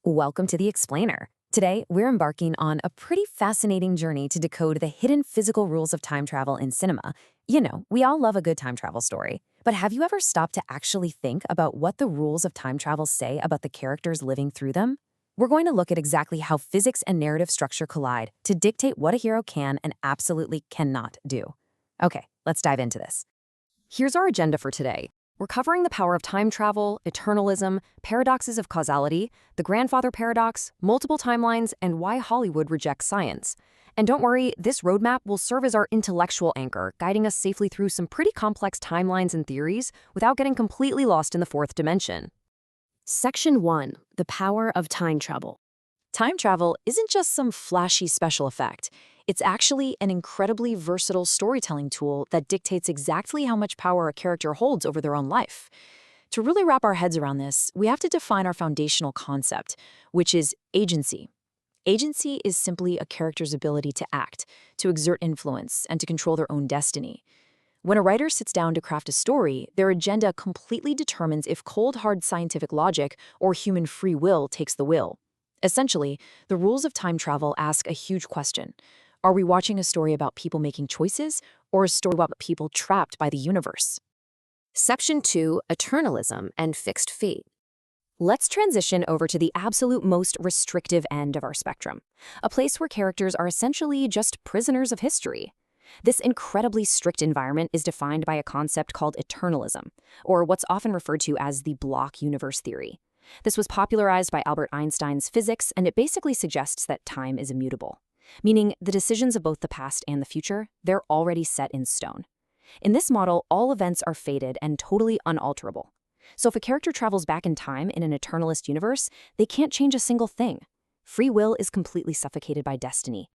Welcome to the Explainer. Today, we're embarking on a pretty fascinating journey to decode the hidden physical rules of time travel in cinema. You know, we all love a good time travel story. But have you ever stopped to actually think about what the rules of time travel say about the characters living through them? We're going to look at exactly how physics and narrative structure collide to dictate what a hero can and absolutely cannot do. Okay, let's dive into this. Here's our agenda for today. We're covering the power of time travel, eternalism, paradoxes of causality, the grandfather paradox, multiple timelines, and why Hollywood rejects science. And don't worry, this roadmap will serve as our intellectual anchor, guiding us safely through some pretty complex timelines and theories without getting completely lost in the fourth dimension. Section 1. The Power of Time Travel. Time travel isn't just some flashy special effect. It's actually an incredibly versatile storytelling tool that dictates exactly how much power a character holds over their own life. To really wrap our heads around this, we have to define our foundational concept, which is agency. Agency is simply a character's ability to act, to exert influence, and to control their own destiny. When a writer sits down to craft a story, their agenda completely determines if cold, hard scientific logic or human free will takes the wheel. Essentially, the rules of time travel ask a huge question. Are we watching a story about people making choices, or a story about people trapped by the universe? Section 2. Eternalism and Fixed Fate. Let's transition over to the absolute most restrictive end of our spectrum, a place where characters are essentially just prisoners of history. This incredibly strict environment is defined by a concept called eternalism, or what's often referred to as the block universe theory. This was popularized by Albert Einstein's physics, and it basically suggests that time is immutable, meaning the decisions of both the past and the future, they're already set in stone. In this model, all events are fated and totally unalterable. So if a character travels back in time in an eternalist universe, they can't change a single thing. Free will is completely suffocated by destiny.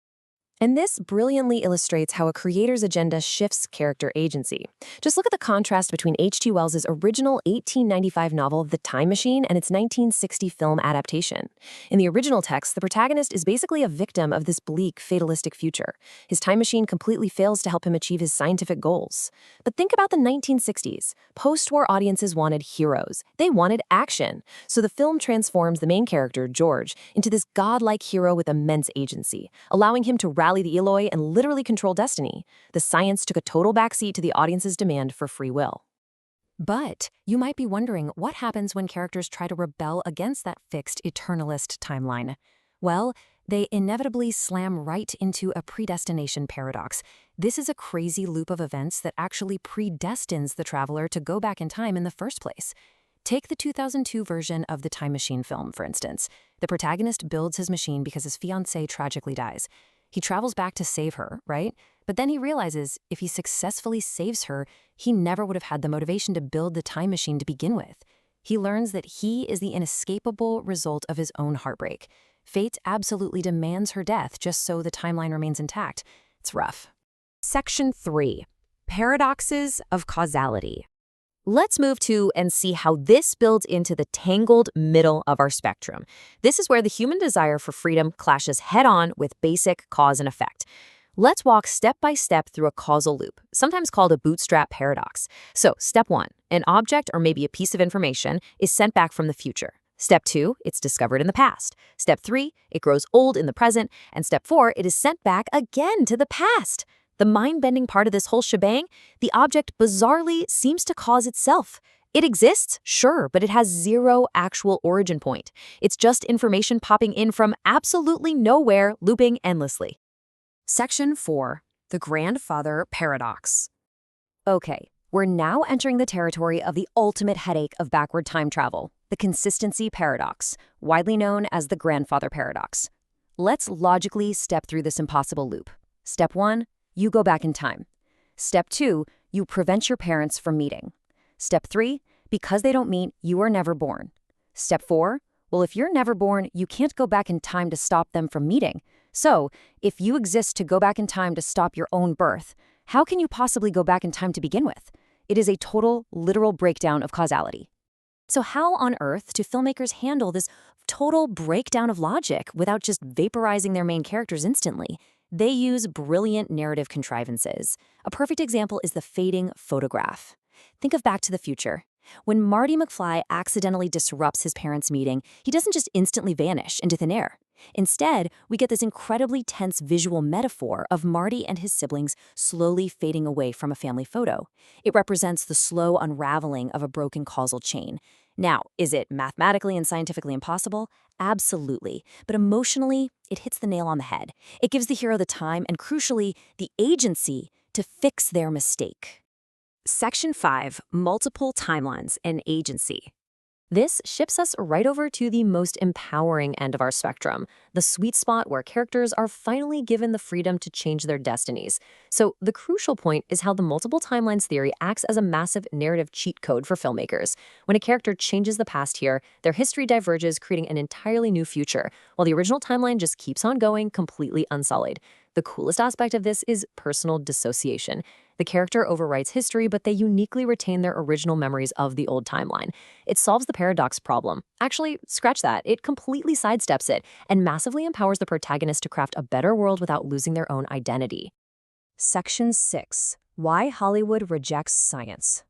And this brilliantly illustrates how a creator's agenda shifts character agency. Just look at the contrast between H.G. Wells's original 1895 novel, The Time Machine, and its 1960 film adaptation. In the original text, the protagonist is basically a victim of this bleak, fatalistic future. His time machine completely fails to help him achieve his scientific goals. But think about the 1960s. Post-war audiences wanted heroes. They wanted action. So the film transforms the main character, George, into this godlike hero with immense agency, allowing him to rally the Eloi and literally control destiny. The science took a total backseat to the audience's demand for free will. But you might be wondering what happens when characters try to rebel against that fixed eternalist timeline. Well, they inevitably slam right into a predestination paradox. This is a crazy loop of events that actually predestines the traveler to go back in time in the first place. Take the 2002 version of the Time Machine film, for instance. The protagonist builds his machine because his fiancée tragically dies. He travels back to save her, right? But then he realizes if he successfully saves her, he never would have had the motivation to build the time machine to begin with. He learns that he is the inescapable result of his own heartbreak. Fate absolutely demands her death just so the timeline remains intact. It's rough. Section 3. Paradoxes of Causality. Let's move to and see how this builds into the tangled middle of our spectrum. This is where the human desire for freedom clashes head-on with basic cause and effect. Let's walk step by step through a causal loop, sometimes called a bootstrap paradox. So, step 1, an object or maybe a piece of information is sent back from the future. Step 2, it's discovered in the past. Step 3, it grows old in the present. And step 4, it is sent back again to the past. The mind-bending part of this whole shebang, the object bizarrely seems to cause itself. It exists, sure, but it has zero actual origin point. It's just information popping in from absolutely nowhere, looping endlessly. Section 4. The Grandfather Paradox. Okay, we're now entering the territory of the ultimate headache of backward time travel, the consistency paradox, widely known as the grandfather paradox. Let's logically step through this impossible loop. Step 1. You go back in time. Step 2, you prevent your parents from meeting. Step 3, because they don't meet, you are never born. Step 4, well, if you're never born, you can't go back in time to stop them from meeting. So, if you exist to go back in time to stop your own birth, how can you possibly go back in time to begin with? It is a total, literal breakdown of causality. So how on earth do filmmakers handle this total breakdown of logic without just vaporizing their main characters instantly? They use brilliant narrative contrivances. A perfect example is the fading photograph. Think of Back to the Future. When Marty McFly accidentally disrupts his parents' meeting, he doesn't just instantly vanish into thin air. Instead, we get this incredibly tense visual metaphor of Marty and his siblings slowly fading away from a family photo. It represents the slow unraveling of a broken causal chain. Now, is it mathematically and scientifically impossible? Absolutely. But emotionally, it hits the nail on the head. It gives the hero the time and, crucially, the agency to fix their mistake. Section 5. Multiple Timelines and Agency. This ships us right over to the most empowering end of our spectrum, the sweet spot where characters are finally given the freedom to change their destinies. So the crucial point is how the multiple timelines theory acts as a massive narrative cheat code for filmmakers. When a character changes the past here, their history diverges, creating an entirely new future, while the original timeline just keeps on going completely unsullied. The coolest aspect of this is personal dissociation. The character overwrites history, but they uniquely retain their original memories of the old timeline. It solves the paradox problem. Actually, scratch that. It completely sidesteps it and massively empowers the protagonist to craft a better world without losing their own identity. Section 6. Why Hollywood Rejects Science.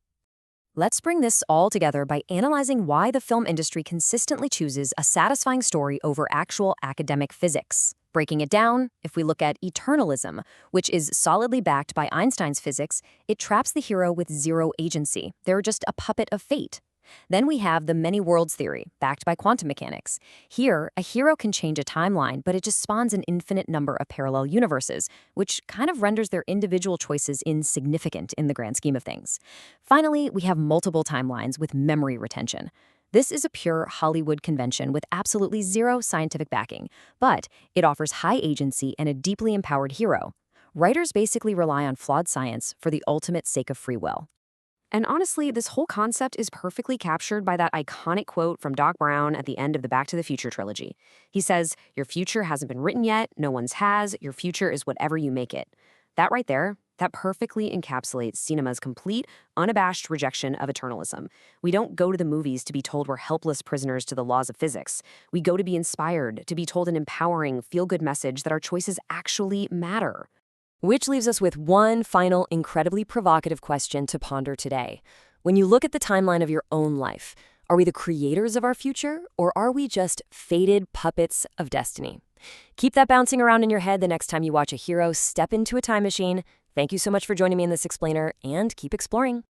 Let's bring this all together by analyzing why the film industry consistently chooses a satisfying story over actual academic physics. Breaking it down, if we look at eternalism, which is solidly backed by Einstein's physics, it traps the hero with zero agency. They're just a puppet of fate. Then we have the many worlds theory, backed by quantum mechanics. Here, a hero can change a timeline, but it just spawns an infinite number of parallel universes, which kind of renders their individual choices insignificant in the grand scheme of things. Finally, we have multiple timelines with memory retention. This is a pure Hollywood convention with absolutely zero scientific backing, but it offers high agency and a deeply empowered hero. Writers basically rely on flawed science for the ultimate sake of free will. And honestly, this whole concept is perfectly captured by that iconic quote from Doc Brown at the end of the Back to the Future trilogy. He says, "Your future hasn't been written yet, no one's has, your future is whatever you make it." That right there, that perfectly encapsulates cinema's complete, unabashed rejection of eternalism. We don't go to the movies to be told we're helpless prisoners to the laws of physics. We go to be inspired, to be told an empowering, feel-good message that our choices actually matter. Which leaves us with one final, incredibly provocative question to ponder today. When you look at the timeline of your own life, are we the creators of our future, or are we just fated puppets of destiny? Keep that bouncing around in your head the next time you watch a hero step into a time machine. Thank you so much for joining me in this explainer, and keep exploring.